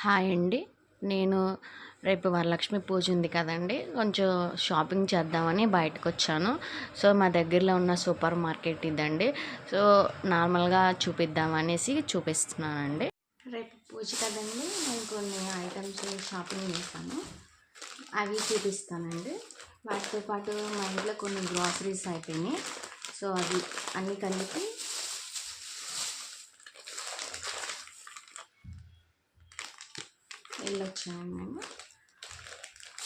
Hi అండి. నేను రేపు వరలక్ష్మి పూజ ఉంది కదండీ! కొంచెం షాపింగ్ చేద్దామని బయటకొచ్చాను. సో, మా దగ్గరలో ఉన్న సూపర్ మార్కెట్ ఇదండి. సో, నార్మల్‌గా చూపిద్దామనేసి చూపిస్తున్నానండి. రేపు పూజ కదండీ! నేను కొన్ని ఐటమ్స్ షాపింగ్ చేశాను. అవి చూపిస్తానండి. వాటితో పాటు మా ఇంట్లో కొన్ని గ్రాసరీస్ అయిపోయినాయి. సో, అవి అన్నీ కలిపి వెళ్ళొచ్చాను నేను.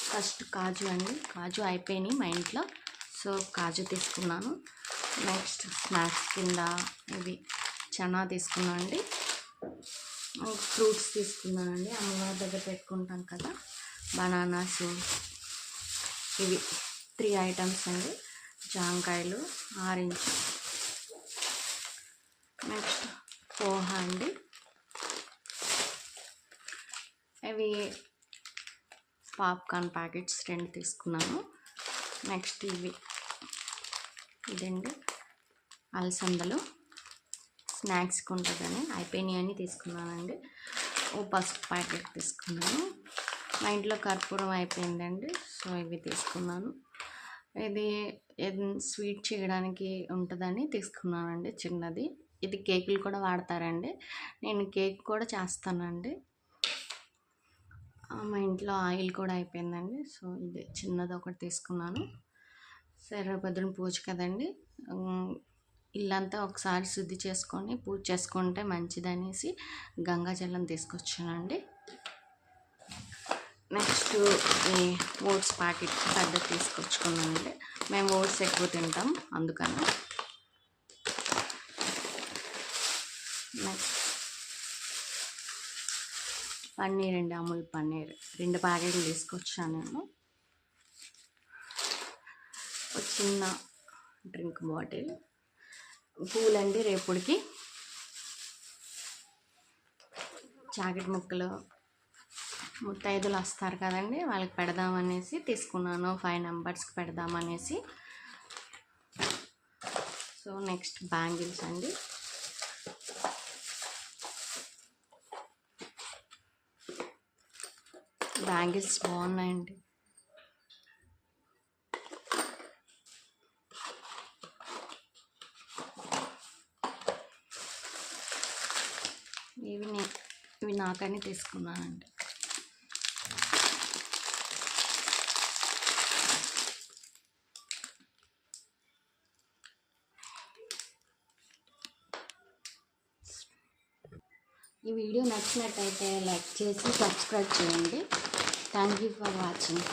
ఫస్ట్ కాజు అండి. కాజు అయిపోయినాయి మా ఇంట్లో. సో, కాజు తీసుకున్నాను. నెక్స్ట్ స్నాక్స్ కింద ఇవి చనా తీసుకున్నాను అండి. ఫ్రూట్స్ తీసుకున్నానండి. అమ్మవారి దగ్గర పెట్టుకుంటాం కదా, బనానాస్, ఇవి 3 ఐటమ్స్ అండి. జాంకాయలు, ఆరెంజ్, నెక్స్ట్ పోహా అండి. ఇవి పాప్కార్న్ ప్యాకెట్స్ 2 తీసుకున్నాను. నెక్స్ట్ ఇదండి అలసందలు స్నాక్స్కి ఉంటుందని అయిపోయినాయని తీసుకున్నానండి. ఓ పసుపు ప్యాకెట్ తీసుకున్నాను. మా ఇంట్లో కర్పూరం అయిపోయిందండి. సో, ఇవి తీసుకున్నాను. ఇది స్వీట్ చేయడానికి ఉంటుందని తీసుకున్నానండి చిన్నది. ఇది కేకులు కూడా వాడతారండి. నేను కేక్ కూడా చేస్తానండి. మా ఇంట్లో ఆయిల్ కూడా అయిపోయిందండి. సో, ఇది చిన్నది ఒకటి తీసుకున్నాను. సరే పొద్దున పూజ కదండి, ఇల్లంతా ఒకసారి శుద్ధి చేసుకొని పూజ చేసుకుంటే మంచిదనేసి గంగాజలం తీసుకొచ్చానండి. నెక్స్ట్ ఈ ఓట్స్ ప్యాకెట్ పెద్దది తీసుకొచ్చుకున్నానండి. మేము ఓట్స్ ఎక్కువ తింటాం అందుకని. నెక్స్ట్ పన్నీర్ అండి, అమూల్ పన్నీర్ 2 ప్యాకెట్లు తీసుకొచ్చాను నేను. ఒక చిన్న డ్రింక్ బాటిల్, పూలండి రేపుడికి, జాకెట్ ముక్కలు ముత్తైదులు వస్తారు కదండి, వాళ్ళకి పెడదామనేసి తీసుకున్నాను. 5 మెంబర్స్కి పెడదామనేసి. సో, నెక్స్ట్ బ్యాంగిల్స్ అండి. బ్యాంగిల్స్ బాగున్నాయండి. ఇవి నాకని తీసుకున్నానండి. ఈ వీడియో నచ్చినట్టయితే లైక్ చేసి సబ్స్క్రైబ్ చేయండి. Thank you for watching.